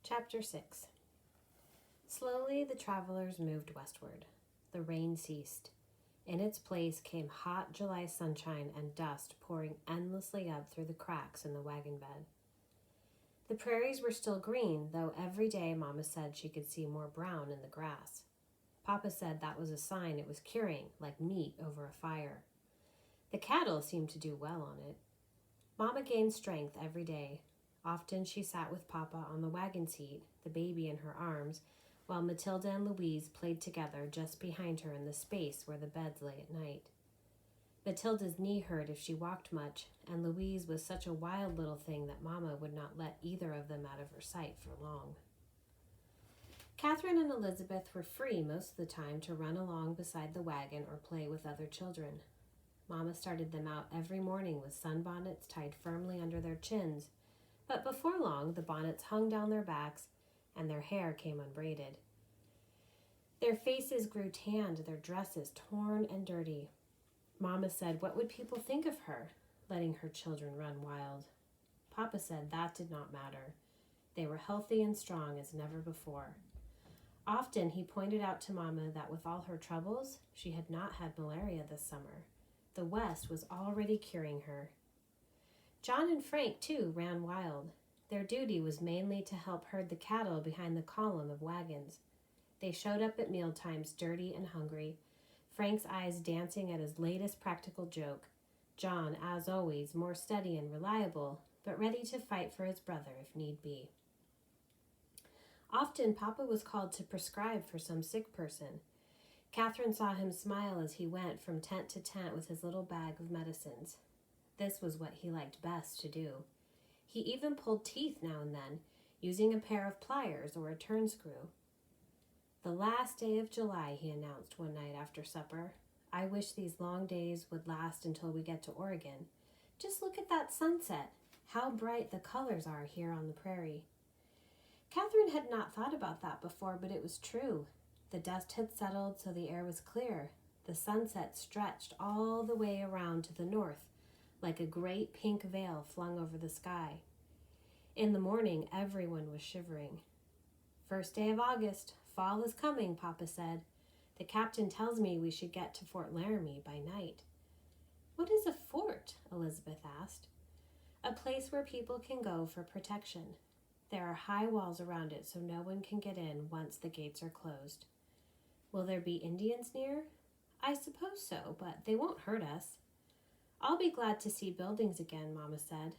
Chapter 6. Slowly the travelers moved westward. The rain ceased. In its place came hot July sunshine and dust pouring endlessly up through the cracks in the wagon bed. The prairies were still green, though every day Mama said she could see more brown in the grass. Papa said that was a sign it was curing, like meat over a fire. The cattle seemed to do well on it. Mama gained strength every day. Often she sat with Papa on the wagon seat, the baby in her arms, while Matilda and Louise played together just behind her in the space where the beds lay at night. Matilda's knee hurt if she walked much, and Louise was such a wild little thing that Mama would not let either of them out of her sight for long. Catherine and Elizabeth were free most of the time to run along beside the wagon or play with other children. Mama started them out every morning with sunbonnets tied firmly under their chins, but before long the bonnets hung down their backs and their hair came unbraided. Their faces grew tanned, their dresses torn and dirty. Mama said, what would people think of her, letting her children run wild? Papa said that did not matter. They were healthy and strong as never before. Often he pointed out to Mama that with all her troubles, she had not had malaria this summer. The West was already curing her. John and Frank, too, ran wild. Their duty was mainly to help herd the cattle behind the column of wagons. They showed up at mealtimes dirty and hungry, Frank's eyes dancing at his latest practical joke. John, as always, more steady and reliable, but ready to fight for his brother if need be. Often Papa was called to prescribe for some sick person. Catherine saw him smile as he went from tent to tent with his little bag of medicines. This was what he liked best to do. He even pulled teeth now and then, using a pair of pliers or a turn screw. The last day of July, he announced one night after supper. I wish these long days would last until we get to Oregon. Just look at that sunset. How bright the colors are here on the prairie. Catherine had not thought about that before, but it was true. The dust had settled, so the air was clear. The sunset stretched all the way around to the north, like a great pink veil flung over the sky. In the morning, everyone was shivering. First day of August, fall is coming, Papa said. The captain tells me we should get to Fort Laramie by night. What is a fort? Elizabeth asked. A place where people can go for protection. There are high walls around it so no one can get in once the gates are closed. Will there be Indians near? I suppose so, but they won't hurt us. I'll be glad to see buildings again, Mama said.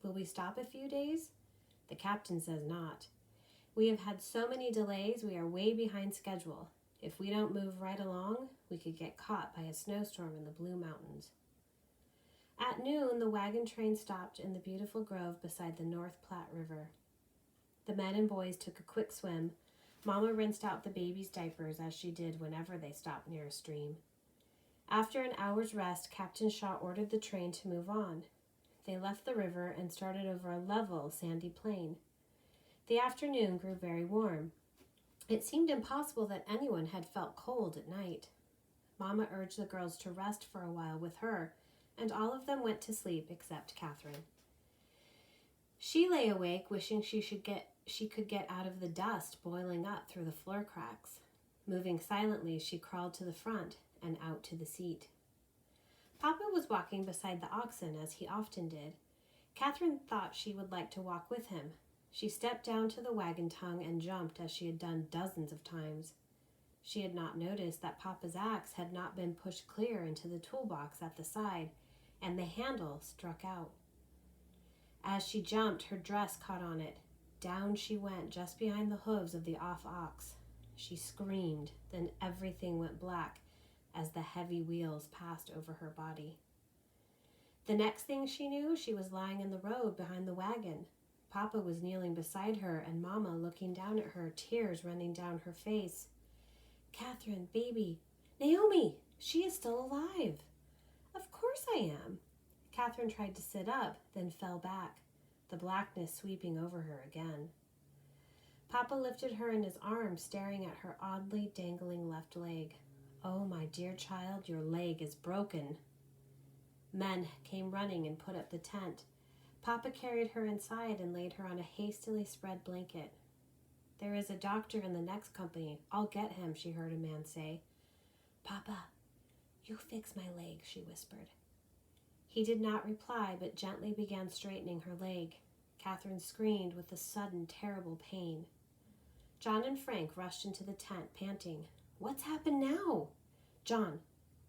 Will we stop a few days? The captain says not. We have had so many delays, we are way behind schedule. If we don't move right along, we could get caught by a snowstorm in the Blue Mountains. At noon, the wagon train stopped in the beautiful grove beside the North Platte River. The men and boys took a quick swim. Mama rinsed out the baby's diapers as she did whenever they stopped near a stream. After an hour's rest, Captain Shaw ordered the train to move on. They left the river and started over a level, sandy plain. The afternoon grew very warm. It seemed impossible that anyone had felt cold at night. Mama urged the girls to rest for a while with her, and all of them went to sleep except Catherine. She lay awake, wishing she could get out of the dust boiling up through the floor cracks. Moving silently, she crawled to the front and out to the seat. Papa was walking beside the oxen, as he often did. Catherine thought she would like to walk with him. She stepped down to the wagon tongue and jumped as she had done dozens of times. She had not noticed that Papa's axe had not been pushed clear into the toolbox at the side, and the handle struck out. As she jumped, her dress caught on it. Down she went, just behind the hooves of the off ox. She screamed, then everything went black as the heavy wheels passed over her body. The next thing she knew, she was lying in the road behind the wagon. Papa was kneeling beside her and Mama looking down at her, tears running down her face. Catherine, baby, Naomi, she is still alive. Of course I am. Catherine tried to sit up, then fell back, the blackness sweeping over her again. Papa lifted her in his arms, staring at her oddly dangling left leg. Oh, my dear child, your leg is broken. Men came running and put up the tent. Papa carried her inside and laid her on a hastily spread blanket. There is a doctor in the next company. I'll get him, she heard a man say. Papa, you fix my leg, she whispered. He did not reply, but gently began straightening her leg. Catherine screamed with a sudden, terrible pain. John and Frank rushed into the tent, panting. What's happened now? John,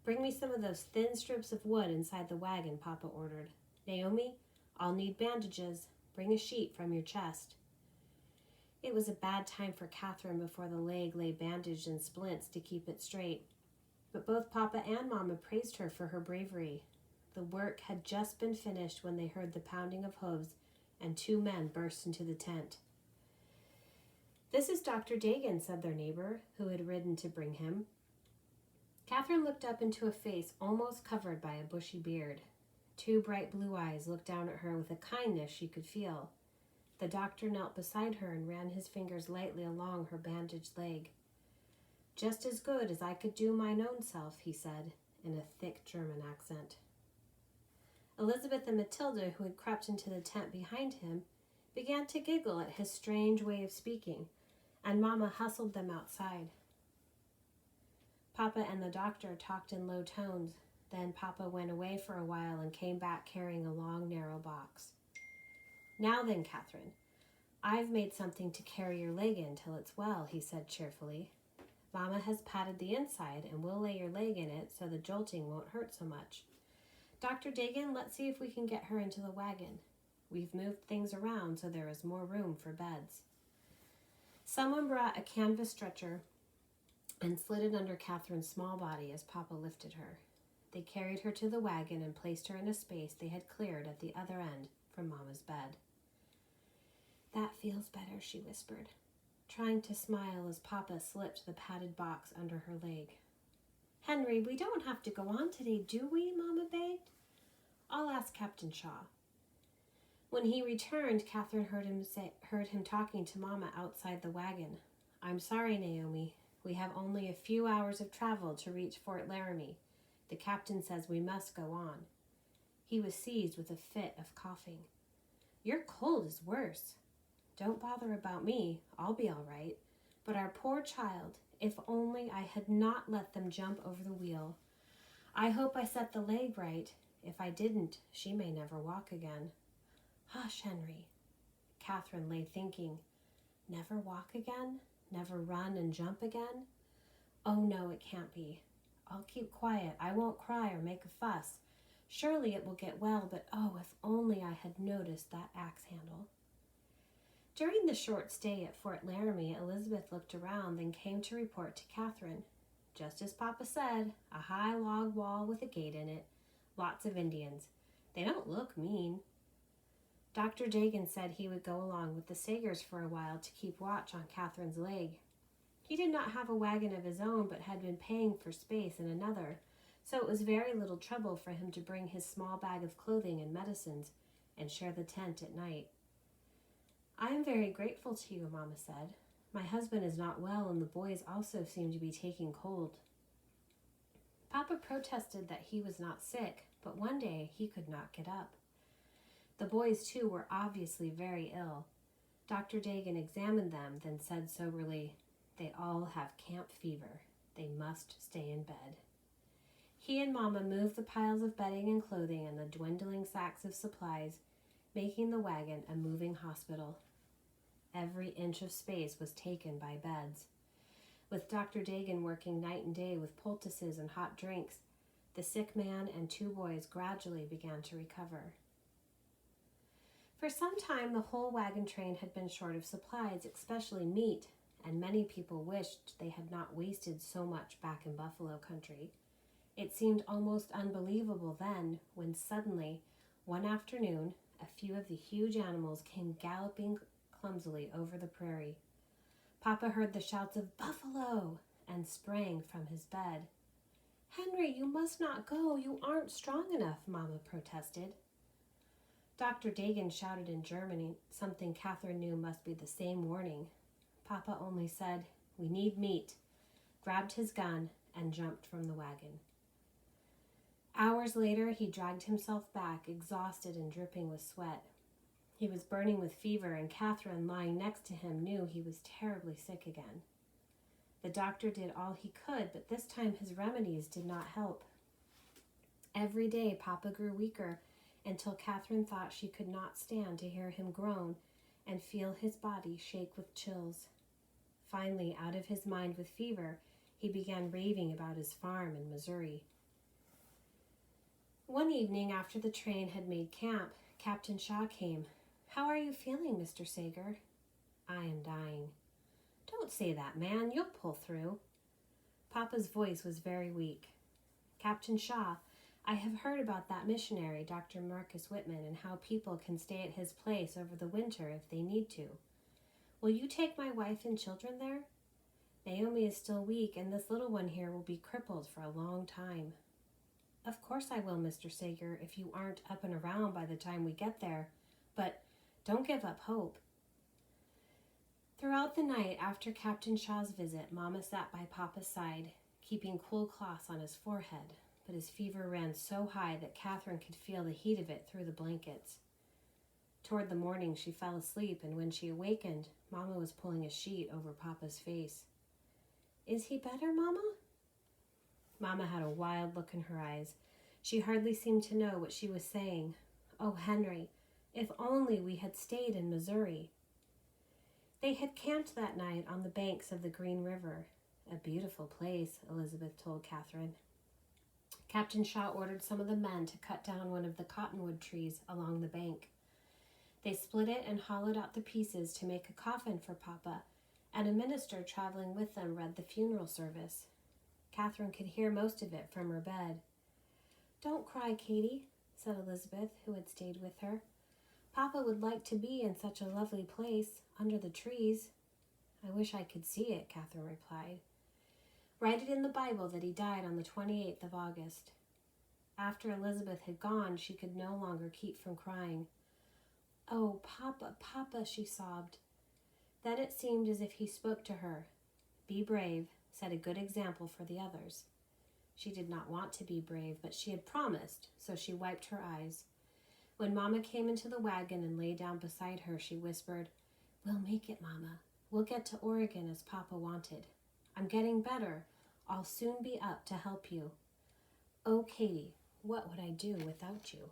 bring me some of those thin strips of wood inside the wagon, Papa ordered. Naomi, I'll need bandages. Bring a sheet from your chest. It was a bad time for Catherine before the leg lay bandaged in splints to keep it straight. But both Papa and Mama praised her for her bravery. The work had just been finished when they heard the pounding of hooves and 2 men burst into the tent. This is Dr. Dagan, said their neighbor, who had ridden to bring him. Catherine looked up into a face almost covered by a bushy beard. 2 bright blue eyes looked down at her with a kindness she could feel. The doctor knelt beside her and ran his fingers lightly along her bandaged leg. Just as good as I could do mine own self, he said, in a thick German accent. Elizabeth and Matilda, who had crept into the tent behind him, began to giggle at his strange way of speaking, and Mama hustled them outside. Papa and the doctor talked in low tones. Then Papa went away for a while and came back carrying a long, narrow box. Now then, Catherine, I've made something to carry your leg in till it's well, he said cheerfully. Mama has padded the inside, and we'll lay your leg in it so the jolting won't hurt so much. Dr. Dagan, let's see if we can get her into the wagon. We've moved things around so there is more room for beds. Someone brought a canvas stretcher and slid it under Catherine's small body as Papa lifted her. They carried her to the wagon and placed her in a space they had cleared at the other end from Mama's bed. That feels better, she whispered, trying to smile as Papa slipped the padded box under her leg. Henry, we don't have to go on today, do we? Mama begged. I'll ask Captain Shaw. When he returned, Catherine heard him talking to Mama outside the wagon. I'm sorry, Naomi. We have only a few hours of travel to reach Fort Laramie. The captain says we must go on. He was seized with a fit of coughing. Your cold is worse. Don't bother about me. I'll be all right. But our poor child, if only I had not let them jump over the wheel. I hope I set the leg right. If I didn't, she may never walk again. Hush, Henry. Catherine lay thinking. Never walk again? Never run and jump again? Oh, no, it can't be. I'll keep quiet. I won't cry or make a fuss. Surely it will get well, but oh, if only I had noticed that axe handle. During the short stay at Fort Laramie, Elizabeth looked around, then came to report to Catherine. Just as Papa said, a high log wall with a gate in it. Lots of Indians. They don't look mean. Dr. Dagan said he would go along with the Sagers for a while to keep watch on Catherine's leg. He did not have a wagon of his own, but had been paying for space in another, so it was very little trouble for him to bring his small bag of clothing and medicines and share the tent at night. I am very grateful to you, Mama said. My husband is not well, and the boys also seem to be taking cold. Papa protested that he was not sick, but one day he could not get up. The boys, too, were obviously very ill. Dr. Dagan examined them, then said soberly, They all have camp fever. They must stay in bed. He and Mama moved the piles of bedding and clothing and the dwindling sacks of supplies, making the wagon a moving hospital. Every inch of space was taken by beds. With Dr. Dagan working night and day with poultices and hot drinks, the sick man and 2 boys gradually began to recover. For some time, the whole wagon train had been short of supplies, especially meat, and many people wished they had not wasted so much back in buffalo country. It seemed almost unbelievable then, when suddenly, one afternoon, a few of the huge animals came galloping clumsily over the prairie. Papa heard the shouts of "Buffalo!" and sprang from his bed. Henry, you must not go. You aren't strong enough, Mama protested. Dr. Dagan shouted in German, something Catherine knew must be the same warning. Papa only said, We need meat, grabbed his gun, and jumped from the wagon. Hours later, he dragged himself back, exhausted and dripping with sweat. He was burning with fever, and Catherine, lying next to him, knew he was terribly sick again. The doctor did all he could, but this time his remedies did not help. Every day Papa grew weaker until Catherine thought she could not stand to hear him groan and feel his body shake with chills. Finally, out of his mind with fever, he began raving about his farm in Missouri. One evening after the train had made camp, Captain Shaw came. "How are you feeling, Mr. Sager?" "I am dying." "Don't say that, man. You'll pull through." Papa's voice was very weak. "Captain Shaw, I have heard about that missionary, Dr. Marcus Whitman, and how people can stay at his place over the winter if they need to. Will you take my wife and children there? Naomi is still weak, and this little one here will be crippled for a long time." "Of course I will, Mr. Sager, if you aren't up and around by the time we get there. But don't give up hope." Throughout the night after Captain Shaw's visit, Mama sat by Papa's side, keeping cool cloths on his forehead, but his fever ran so high that Catherine could feel the heat of it through the blankets. Toward the morning, she fell asleep, and when she awakened, Mama was pulling a sheet over Papa's face. "Is he better, Mama?" Mama had a wild look in her eyes. She hardly seemed to know what she was saying. "Oh, Henry, if only we had stayed in Missouri." They had camped that night on the banks of the Green River. "A beautiful place," Elizabeth told Catherine. Captain Shaw ordered some of the men to cut down one of the cottonwood trees along the bank. They split it and hollowed out the pieces to make a coffin for Papa, and a minister traveling with them read the funeral service. Catherine could hear most of it from her bed. "Don't cry, Katie," said Elizabeth, who had stayed with her. "Papa would like to be in such a lovely place, under the trees." "I wish I could see it," Catherine replied. "Write it in the Bible that he died on the 28th of August." After Elizabeth had gone, she could no longer keep from crying. "Oh, Papa, Papa," she sobbed. Then it seemed as if he spoke to her. "Be brave. Set a good example for the others." She did not want to be brave, but she had promised, so she wiped her eyes. When Mama came into the wagon and lay down beside her, she whispered, "We'll make it, Mama. We'll get to Oregon as Papa wanted. I'm getting better. I'll soon be up to help you. Oh, Katie, what would I do without you?"